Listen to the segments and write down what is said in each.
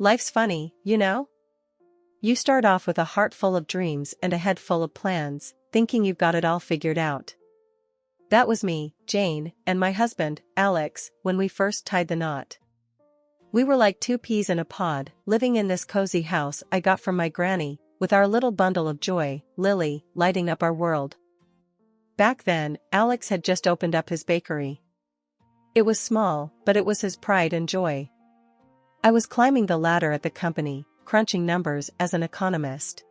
Life's funny, you know? You start off with a heart full of dreams and a head full of plans, thinking you've got it all figured out. That was me, Jane, and my husband, Alex, when we first tied the knot. We were like two peas in a pod, living in this cozy house I got from my granny, with our little bundle of joy, Lily, lighting up our world. Back then, Alex had just opened up his bakery. It was small, but it was his pride and joy. I was climbing the ladder at the company, crunching numbers as an economist.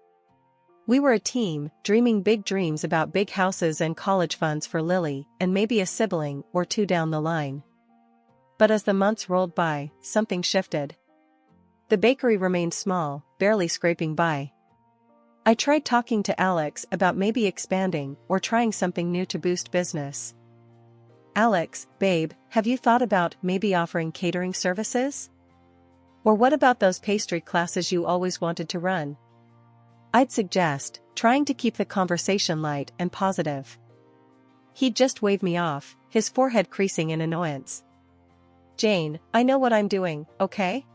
We were a team, dreaming big dreams about big houses and college funds for Lily, and maybe a sibling or two down the line. But as the months rolled by, something shifted. The bakery remained small, barely scraping by. I tried talking to Alex about maybe expanding or trying something new to boost business. Alex, babe, have you thought about maybe offering catering services? Or what about those pastry classes you always wanted to run? I'd suggest, trying to keep the conversation light and positive. He'd just wave me off, his forehead creasing in annoyance. Jane, I know what I'm doing, okay?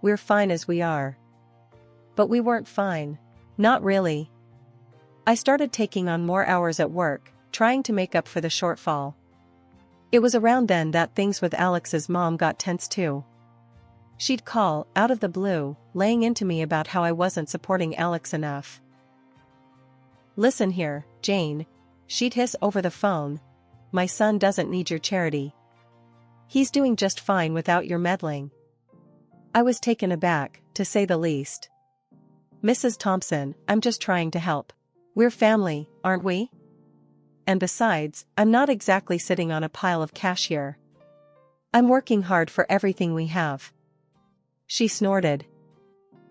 We're fine as we are. But we weren't fine. Not really. I started taking on more hours at work, trying to make up for the shortfall. It was around then that things with Alex's mom got tense too. She'd call, out of the blue, laying into me about how I wasn't supporting Alex enough. Listen here, Jane, she'd hiss over the phone. My son doesn't need your charity. He's doing just fine without your meddling. I was taken aback, to say the least. Mrs. Thompson, I'm just trying to help. We're family, aren't we? And besides, I'm not exactly sitting on a pile of cash here. I'm working hard for everything we have. She snorted.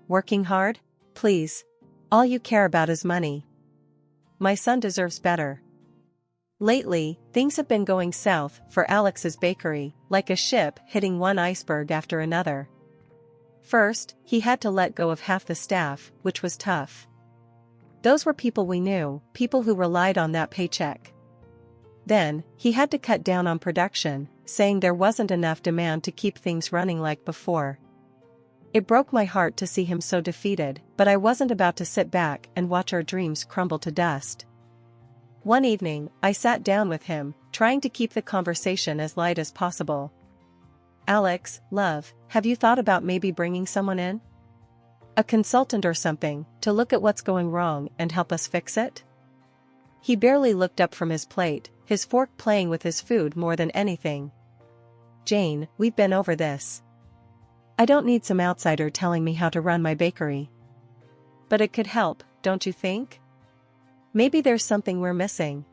Working hard? Please. All you care about is money. My son deserves better. Lately, things have been going south for Alex's bakery, like a ship hitting one iceberg after another. First, he had to let go of half the staff, which was tough. Those were people we knew, people who relied on that paycheck. Then, he had to cut down on production, saying there wasn't enough demand to keep things running like before. It broke my heart to see him so defeated, but I wasn't about to sit back and watch our dreams crumble to dust. One evening, I sat down with him, trying to keep the conversation as light as possible. Alex, love, have you thought about maybe bringing someone in? A consultant or something, to look at what's going wrong and help us fix it? He barely looked up from his plate, his fork playing with his food more than anything. Jane, we've been over this. I don't need some outsider telling me how to run my bakery. But it could help, don't you think? Maybe there's something we're missing.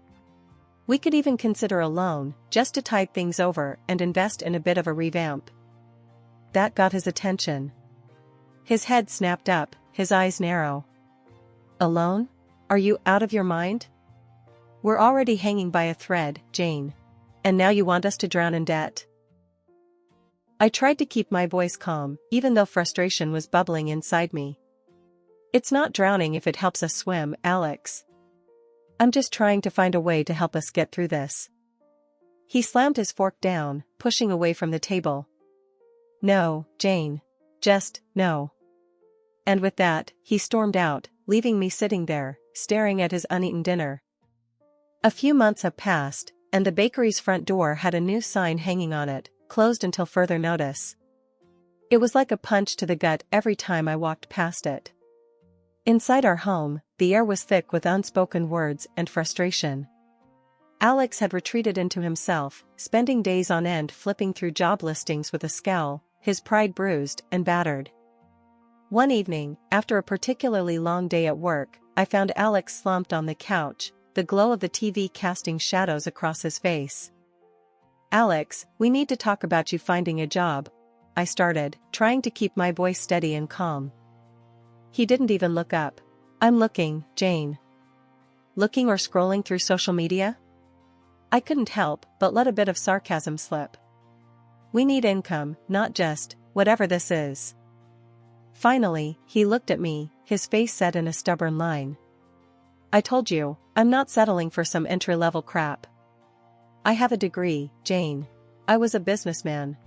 We could even consider a loan, just to tide things over and invest in a bit of a revamp. That got his attention. His head snapped up, his eyes narrow. A loan? Are you out of your mind? We're already hanging by a thread, Jane. And now you want us to drown in debt? I tried to keep my voice calm, even though frustration was bubbling inside me. It's not drowning if it helps us swim, Alex. I'm just trying to find a way to help us get through this. He slammed his fork down, pushing away from the table. No, Jane. Just, no. And with that, he stormed out, leaving me sitting there, staring at his uneaten dinner. A few months have passed, and the bakery's front door had a new sign hanging on it, closed until further notice. It was like a punch to the gut every time I walked past it. Inside our home, the air was thick with unspoken words and frustration. Alex had retreated into himself, spending days on end flipping through job listings with a scowl, his pride bruised and battered. One evening, after a particularly long day at work, I found Alex slumped on the couch, the glow of the TV casting shadows across his face. Alex, we need to talk about you finding a job, I started, trying to keep my voice steady and calm. He didn't even look up. I'm looking, Jane. Looking or scrolling through social media? I couldn't help but let a bit of sarcasm slip. We need income, not just, whatever this is. Finally, he looked at me, his face set in a stubborn line. I told you, I'm not settling for some entry-level crap. I have a degree, Jane. I was a businessman.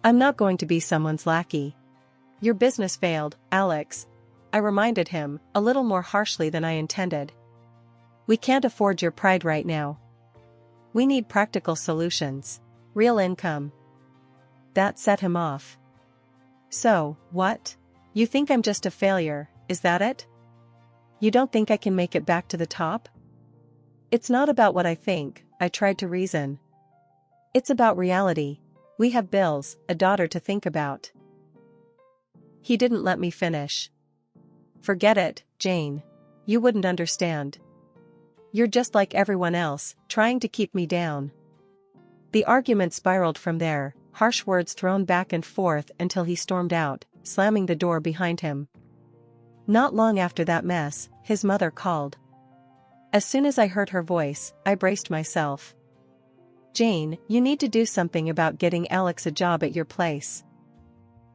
I'm not going to be someone's lackey. Your business failed, Alex. I reminded him, a little more harshly than I intended. We can't afford your pride right now. We need practical solutions. Real income. That set him off. So, what? You think I'm just a failure, is that it? You don't think I can make it back to the top? It's not about what I think, I tried to reason. It's about reality. We have bills, a daughter to think about. He didn't let me finish. Forget it, Jane. You wouldn't understand. You're just like everyone else, trying to keep me down. The argument spiraled from there, harsh words thrown back and forth until he stormed out, slamming the door behind him. Not long after that mess, his mother called. As soon as I heard her voice, I braced myself. Jane, you need to do something about getting Alex a job at your place.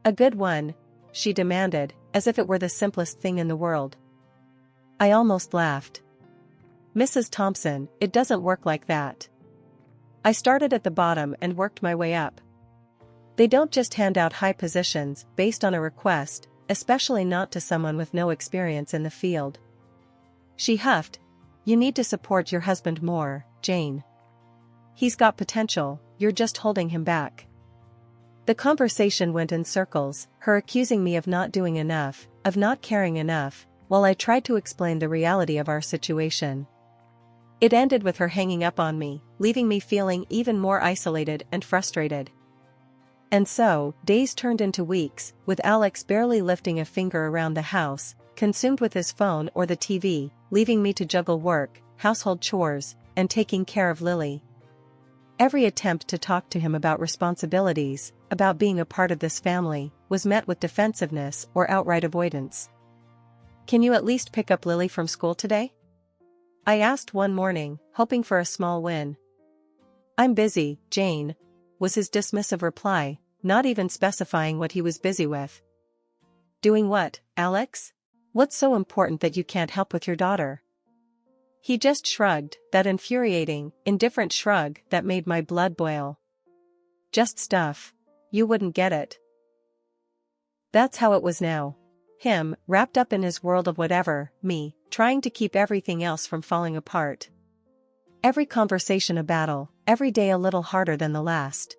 A good one, she demanded, as if it were the simplest thing in the world. I almost laughed. Mrs. Thompson, it doesn't work like that. I started at the bottom and worked my way up. They don't just hand out high positions based on a request, especially not to someone with no experience in the field. She huffed. You need to support your husband more, Jane. He's got potential, you're just holding him back. The conversation went in circles, her accusing me of not doing enough, of not caring enough, while I tried to explain the reality of our situation. It ended with her hanging up on me, leaving me feeling even more isolated and frustrated. And so, days turned into weeks, with Alex barely lifting a finger around the house, consumed with his phone or the TV, leaving me to juggle work, household chores, and taking care of Lily. Every attempt to talk to him about responsibilities, about being a part of this family, was met with defensiveness or outright avoidance. Can you at least pick up Lily from school today? I asked one morning, hoping for a small win. I'm busy, Jane, was his dismissive reply, not even specifying what he was busy with. Doing what, Alex? What's so important that you can't help with your daughter? He just shrugged, that infuriating, indifferent shrug that made my blood boil. Just stuff. You wouldn't get it. That's how it was now. Him, wrapped up in his world of whatever, me, trying to keep everything else from falling apart. Every conversation a battle, every day a little harder than the last.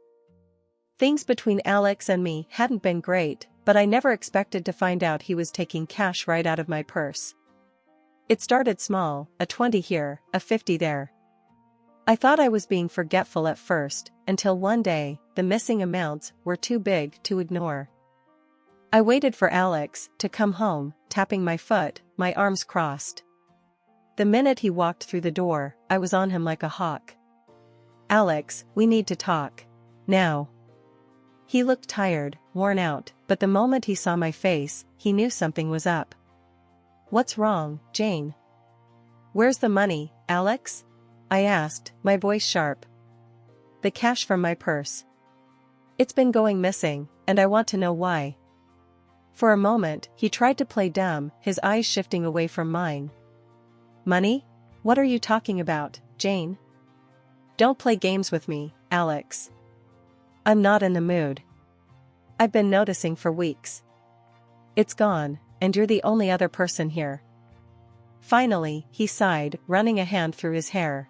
Things between Alex and me hadn't been great, but I never expected to find out he was taking cash right out of my purse. It started small, a 20 here, a 50 there. I thought I was being forgetful at first, until one day, the missing amounts were too big to ignore. I waited for Alex to come home, tapping my foot, my arms crossed. The minute he walked through the door, I was on him like a hawk. Alex, we need to talk. Now. He looked tired, worn out, but the moment he saw my face, he knew something was up. What's wrong, Jane? Where's the money, Alex? I asked, my voice sharp. The cash from my purse. It's been going missing, and I want to know why. For a moment, he tried to play dumb, his eyes shifting away from mine. Money? What are you talking about, Jane? Don't play games with me, Alex. I'm not in the mood. I've been noticing for weeks. It's gone, and you're the only other person here. Finally, he sighed, running a hand through his hair.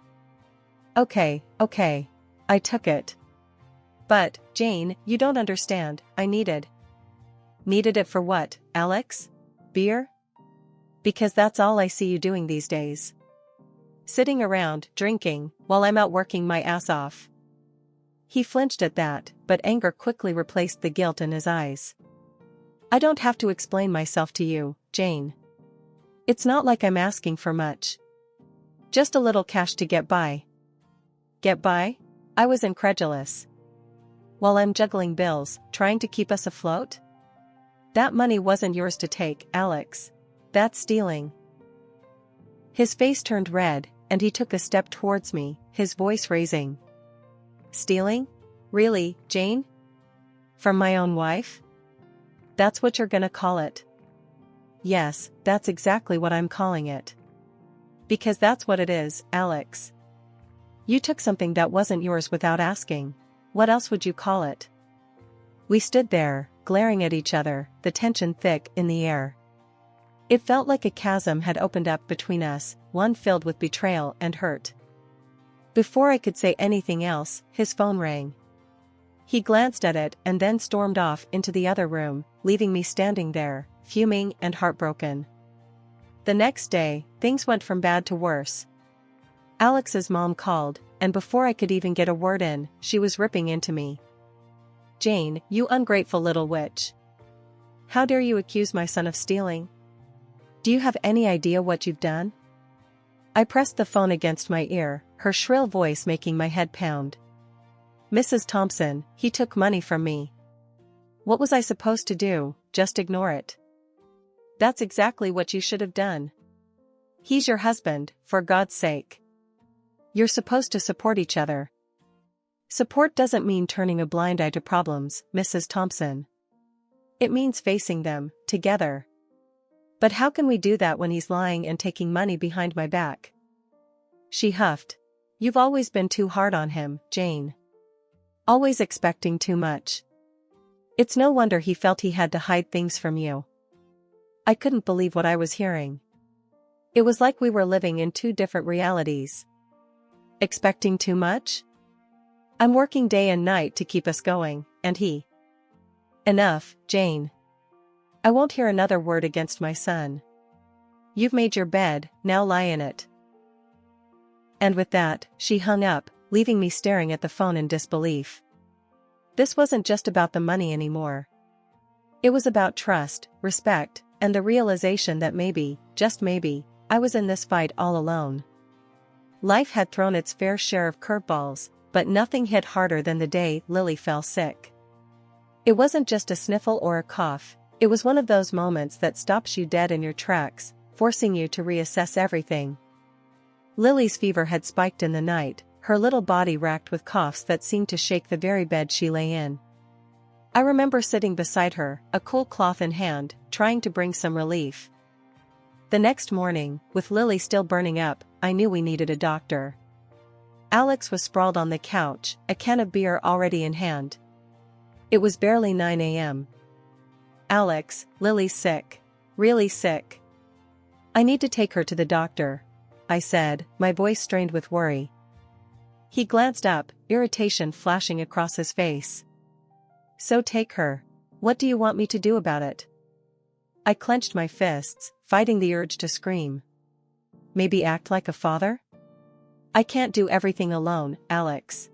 Okay. I took it. But, Jane, you don't understand, I needed. Needed it for what, Alex? Beer? Because that's all I see you doing these days. Sitting around, drinking, while I'm out working my ass off. He flinched at that, but anger quickly replaced the guilt in his eyes. I don't have to explain myself to you, Jane. It's not like I'm asking for much. Just a little cash to get by. Get by? I was incredulous. While I'm juggling bills, trying to keep us afloat? That money wasn't yours to take, Alex. That's stealing. His face turned red, and he took a step towards me, his voice raising. Stealing? Really, Jane? From my own wife? That's what you're gonna call it? Yes, that's exactly what I'm calling it. Because that's what it is, Alex. You took something that wasn't yours without asking. What else would you call it? We stood there, glaring at each other, the tension thick in the air. It felt like a chasm had opened up between us, one filled with betrayal and hurt. Before I could say anything else, his phone rang. He glanced at it and then stormed off into the other room, leaving me standing there, fuming and heartbroken. The next day, things went from bad to worse. Alex's mom called, and before I could even get a word in, she was ripping into me. "Jane, you ungrateful little witch. How dare you accuse my son of stealing? Do you have any idea what you've done?" I pressed the phone against my ear, her shrill voice making my head pound. "Mrs. Thompson, he took money from me." What was I supposed to do, just ignore it? That's exactly what you should have done. He's your husband, for God's sake. You're supposed to support each other. Support doesn't mean turning a blind eye to problems, Mrs. Thompson. It means facing them, together. But how can we do that when he's lying and taking money behind my back? She huffed. You've always been too hard on him, Jane. Always expecting too much. It's no wonder he felt he had to hide things from you. I couldn't believe what I was hearing. It was like we were living in two different realities. Expecting too much? I'm working day and night to keep us going, and he... Enough, Jane. I won't hear another word against my son. You've made your bed, now lie in it. And with that, she hung up, leaving me staring at the phone in disbelief. This wasn't just about the money anymore. It was about trust, respect, and the realization that maybe, just maybe, I was in this fight all alone. Life had thrown its fair share of curveballs, but nothing hit harder than the day Lily fell sick. It wasn't just a sniffle or a cough, it was one of those moments that stops you dead in your tracks, forcing you to reassess everything. Lily's fever had spiked in the night, her little body racked with coughs that seemed to shake the very bed she lay in. I remember sitting beside her, a cool cloth in hand, trying to bring some relief. The next morning, with Lily still burning up, I knew we needed a doctor. Alex was sprawled on the couch, a can of beer already in hand. It was barely 9 a.m. "Alex, Lily's sick. Really sick. I need to take her to the doctor," I said, my voice strained with worry. He glanced up, irritation flashing across his face. "So take her. What do you want me to do about it?" I clenched my fists, fighting the urge to scream. "Maybe act like a father?" "I can't do everything alone, Alex."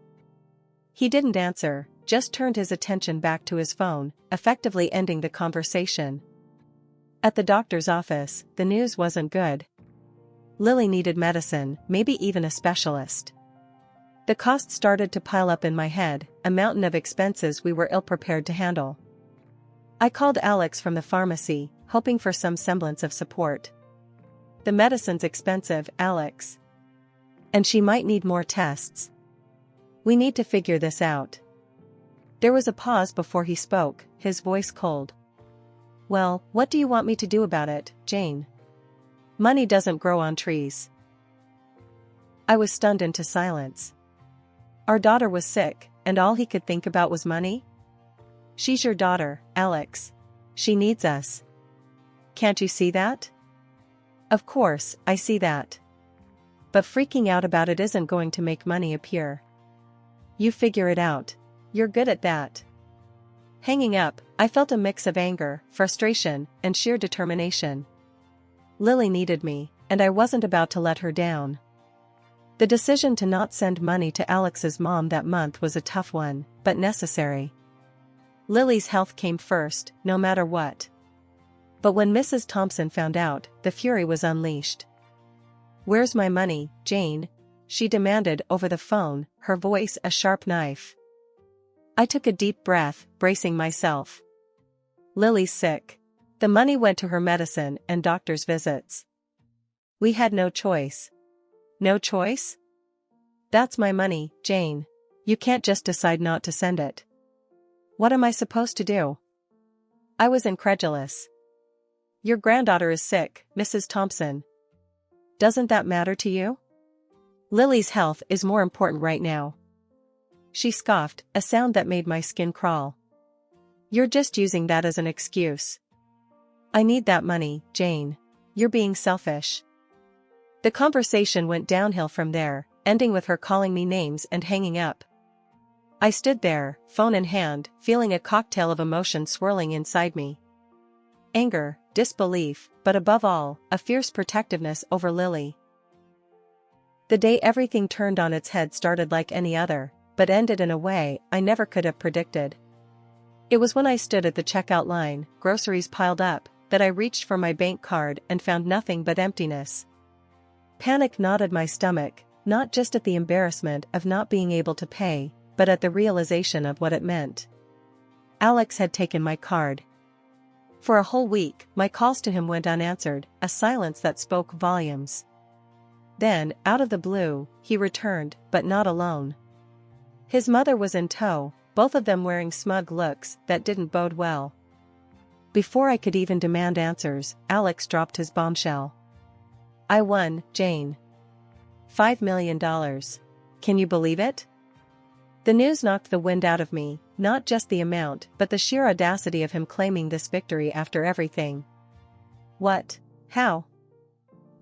He didn't answer, just turned his attention back to his phone, effectively ending the conversation. At the doctor's office, the news wasn't good. Lily needed medicine, maybe even a specialist. The cost started to pile up in my head, a mountain of expenses we were ill-prepared to handle. I called Alex from the pharmacy, hoping for some semblance of support. "The medicine's expensive, Alex. And she might need more tests. We need to figure this out." There was a pause before he spoke, his voice cold. "Well, what do you want me to do about it, Jane? Money doesn't grow on trees." I was stunned into silence. Our daughter was sick, and all he could think about was money? "She's your daughter, Alex. She needs us. Can't you see that?" "Of course, I see that. But freaking out about it isn't going to make money appear. You figure it out. You're good at that." Hanging up, I felt a mix of anger, frustration, and sheer determination. Lily needed me, and I wasn't about to let her down. The decision to not send money to Alex's mom that month was a tough one, but necessary. Lily's health came first, no matter what. But when Mrs. Thompson found out, the fury was unleashed. "Where's my money, Jane?" she demanded over the phone, her voice a sharp knife. I took a deep breath, bracing myself. "Lily's sick. The money went to her medicine and doctor's visits. We had no choice." "No choice?" "That's my money, Jane. You can't just decide not to send it." "What am I supposed to do?" I was incredulous. "Your granddaughter is sick, Mrs. Thompson. Doesn't that matter to you? Lily's health is more important right now." She scoffed, a sound that made my skin crawl. You're just using that as an excuse. I need that money, Jane. You're being selfish. The conversation went downhill from there, ending with her calling me names and hanging up. I stood there, phone in hand, feeling a cocktail of emotion swirling inside me. Anger, disbelief, but above all, a fierce protectiveness over Lily. The day everything turned on its head started like any other, but ended in a way I never could have predicted. It was when I stood at the checkout line, groceries piled up, that I reached for my bank card and found nothing but emptiness. Panic knotted my stomach, not just at the embarrassment of not being able to pay, but at the realization of what it meant. Alex had taken my card. For a whole week, my calls to him went unanswered, a silence that spoke volumes. Then, out of the blue, he returned, but not alone. His mother was in tow, both of them wearing smug looks that didn't bode well. Before I could even demand answers, Alex dropped his bombshell. I won, Jane. $5 million. Can you believe it? The news knocked the wind out of me, not just the amount, but the sheer audacity of him claiming this victory after everything. What? How?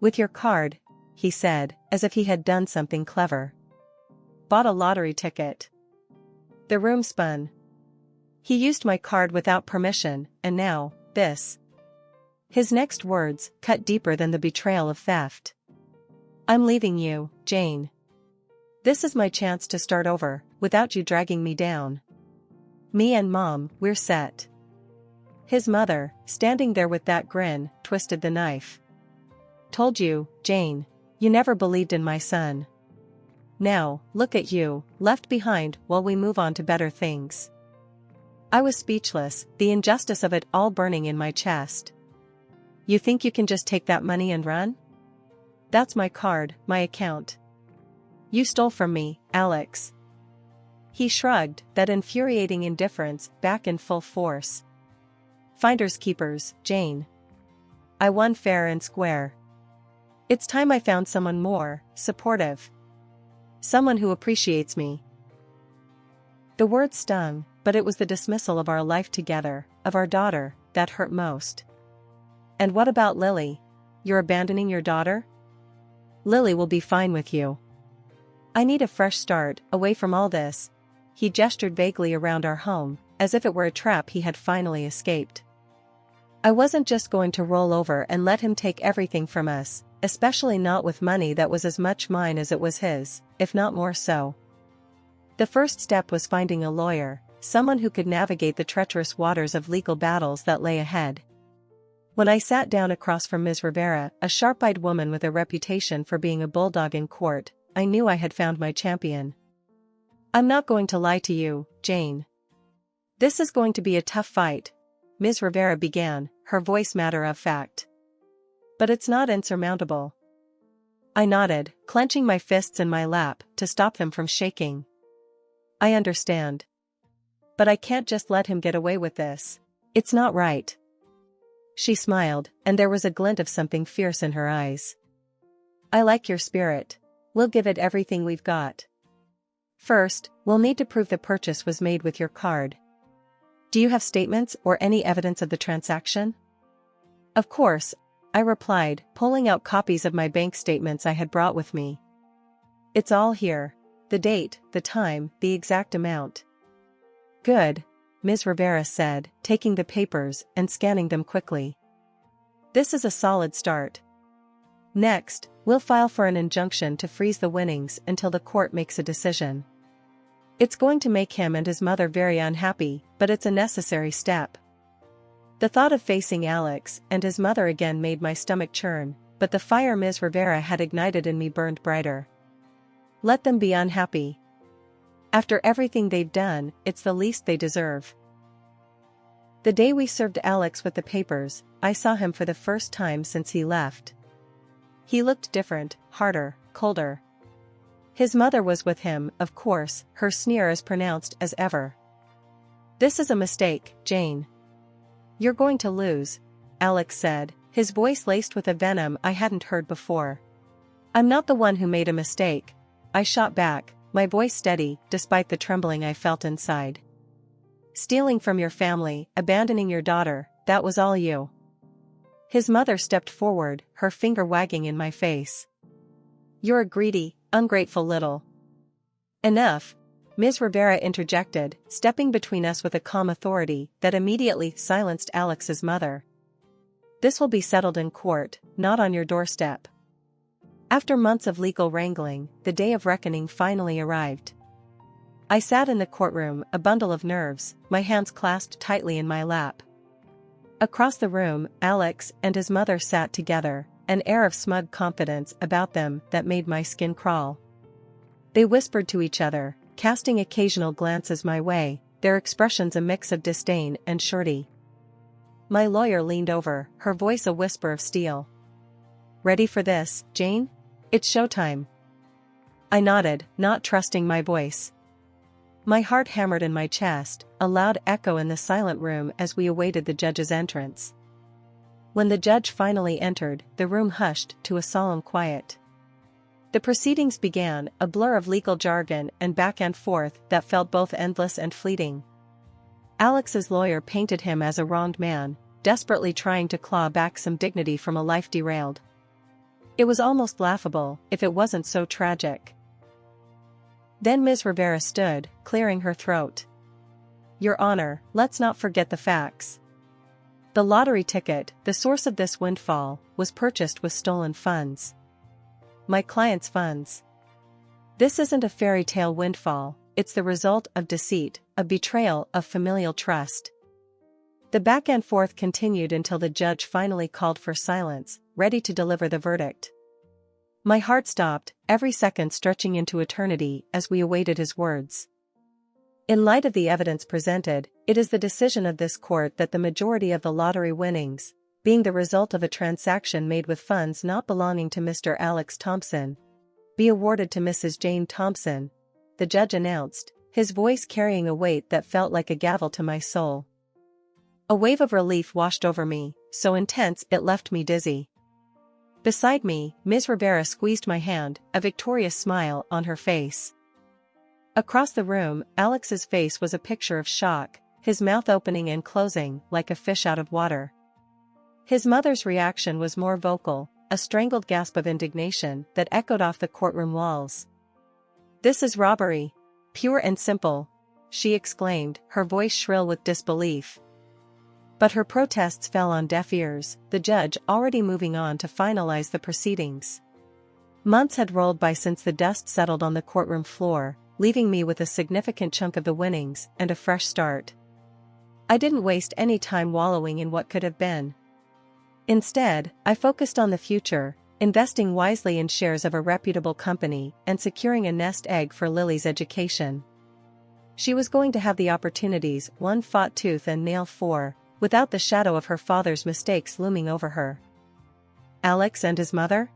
With your card, he said, as if he had done something clever. Bought a lottery ticket. The room spun. He used my card without permission, and now, this. His next words cut deeper than the betrayal of theft. I'm leaving you, Jane. This is my chance to start over, without you dragging me down. Me and Mom, we're set. His mother, standing there with that grin, twisted the knife. Told you, Jane. You never believed in my son. Now, look at you, left behind while we move on to better things. I was speechless, the injustice of it all burning in my chest. You think you can just take that money and run? That's my card, my account. You stole from me, Alex. He shrugged, that infuriating indifference back in full force. Finders keepers, Jane. I won fair and square. It's time I found someone more supportive. Someone who appreciates me. The words stung, but it was the dismissal of our life together, of our daughter, that hurt most. And what about Lily? You're abandoning your daughter? Lily will be fine with you. I need a fresh start, away from all this. He gestured vaguely around our home, as if it were a trap he had finally escaped. I wasn't just going to roll over and let him take everything from us, especially not with money that was as much mine as it was his, if not more so. The first step was finding a lawyer, someone who could navigate the treacherous waters of legal battles that lay ahead. When I sat down across from Ms. Rivera, a sharp-eyed woman with a reputation for being a bulldog in court, I knew I had found my champion. I'm not going to lie to you, Jane. This is going to be a tough fight, Ms. Rivera began, her voice matter of fact. But it's not insurmountable. I nodded, clenching my fists in my lap to stop them from shaking. I understand. But I can't just let him get away with this. It's not right. She smiled, and there was a glint of something fierce in her eyes. I like your spirit. We'll give it everything we've got. First, we'll need to prove the purchase was made with your card. Do you have statements or any evidence of the transaction? Of course, I replied, pulling out copies of my bank statements I had brought with me. It's all here. The date, the time, the exact amount. Good, Ms. Rivera said, taking the papers and scanning them quickly. This is a solid start. Next, we'll file for an injunction to freeze the winnings until the court makes a decision. It's going to make him and his mother very unhappy, but it's a necessary step. The thought of facing Alex and his mother again made my stomach churn, but the fire Ms. Rivera had ignited in me burned brighter. Let them be unhappy. After everything they've done, it's the least they deserve. The day we served Alex with the papers, I saw him for the first time since he left. He looked different, harder, colder. His mother was with him, of course, her sneer as pronounced as ever. This is a mistake, Jane. You're going to lose, Alex said, his voice laced with a venom I hadn't heard before. I'm not the one who made a mistake, I shot back, my voice steady, despite the trembling I felt inside. Stealing from your family, abandoning your daughter, that was all you. His mother stepped forward, her finger wagging in my face. You're a greedy, ungrateful little. Enough, Ms. Rivera interjected, stepping between us with a calm authority that immediately silenced Alex's mother. This will be settled in court, not on your doorstep. After months of legal wrangling, the day of reckoning finally arrived. I sat in the courtroom, a bundle of nerves, my hands clasped tightly in my lap. Across the room, Alex and his mother sat together, an air of smug confidence about them that made my skin crawl. They whispered to each other, casting occasional glances my way, their expressions a mix of disdain and surety. My lawyer leaned over, her voice a whisper of steel. Ready for this, Jane? It's showtime. I nodded, not trusting my voice. My heart hammered in my chest, a loud echo in the silent room as we awaited the judge's entrance. When the judge finally entered, the room hushed to a solemn quiet. The proceedings began, a blur of legal jargon and back and forth that felt both endless and fleeting. Alex's lawyer painted him as a wronged man, desperately trying to claw back some dignity from a life derailed. It was almost laughable, if it wasn't so tragic. Then Ms. Rivera stood, clearing her throat. Your Honor, let's not forget the facts. The lottery ticket, the source of this windfall, was purchased with stolen funds. My client's funds. This isn't a fairy tale windfall, it's the result of deceit, a betrayal of familial trust. The back and forth continued until the judge finally called for silence, ready to deliver the verdict. My heart stopped, every second stretching into eternity as we awaited his words. In light of the evidence presented, it is the decision of this court that the majority of the lottery winnings, being the result of a transaction made with funds not belonging to Mr. Alex Thompson, be awarded to Mrs. Jane Thompson, the judge announced, his voice carrying a weight that felt like a gavel to my soul. A wave of relief washed over me, so intense it left me dizzy. Beside me, Ms. Rivera squeezed my hand, a victorious smile on her face. Across the room, Alex's face was a picture of shock, his mouth opening and closing like a fish out of water. His mother's reaction was more vocal, a strangled gasp of indignation that echoed off the courtroom walls. This is robbery. Pure and simple, she exclaimed, her voice shrill with disbelief. But her protests fell on deaf ears, the judge already moving on to finalize the proceedings. Months had rolled by since the dust settled on the courtroom floor, leaving me with a significant chunk of the winnings and a fresh start. I didn't waste any time wallowing in what could have been. Instead, I focused on the future, investing wisely in shares of a reputable company and securing a nest egg for Lily's education. She was going to have the opportunities one fought tooth and nail for, without the shadow of her father's mistakes looming over her. Alex and his mother?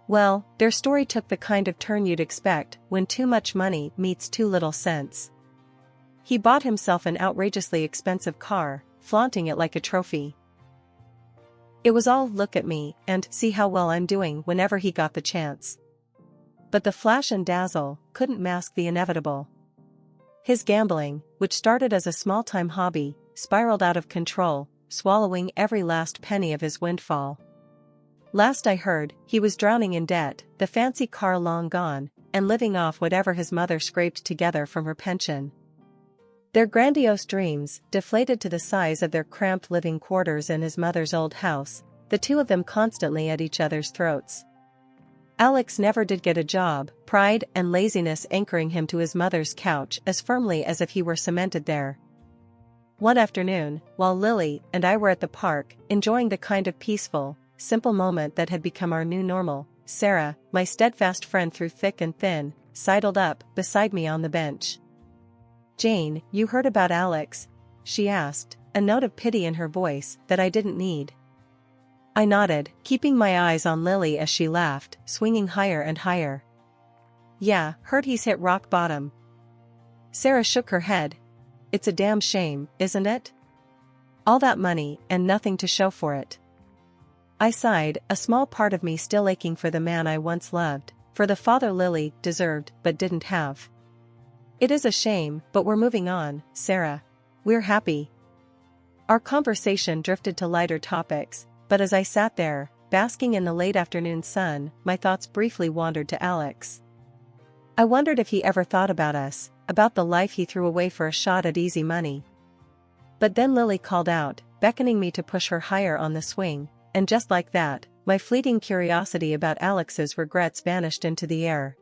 Well, their story took the kind of turn you'd expect when too much money meets too little sense. He bought himself an outrageously expensive car, flaunting it like a trophy. It was all look at me and see how well I'm doing whenever he got the chance. But the flash and dazzle couldn't mask the inevitable. His gambling, which started as a small-time hobby, spiraled out of control, swallowing every last penny of his windfall. Last I heard, he was drowning in debt, the fancy car long gone, and living off whatever his mother scraped together from her pension. Their grandiose dreams, deflated to the size of their cramped living quarters in his mother's old house, the two of them constantly at each other's throats. Alex never did get a job, pride and laziness anchoring him to his mother's couch as firmly as if he were cemented there. One afternoon, while Lily and I were at the park, enjoying the kind of peaceful, simple moment that had become our new normal, Sarah, my steadfast friend through thick and thin, sidled up beside me on the bench. Jane, you heard about Alex? She asked, a note of pity in her voice that I didn't need. I nodded, keeping my eyes on Lily as she laughed, swinging higher and higher. Yeah, heard he's hit rock bottom. Sarah shook her head. It's a damn shame, isn't it? All that money and nothing to show for it. I sighed, a small part of me still aching for the man I once loved, for the father Lily deserved but didn't have. It is a shame, but we're moving on, Sarah. We're happy. Our conversation drifted to lighter topics, but as I sat there, basking in the late afternoon sun, my thoughts briefly wandered to Alex. I wondered if he ever thought about us, about the life he threw away for a shot at easy money. But then Lily called out, beckoning me to push her higher on the swing, and just like that, my fleeting curiosity about Alex's regrets vanished into the air.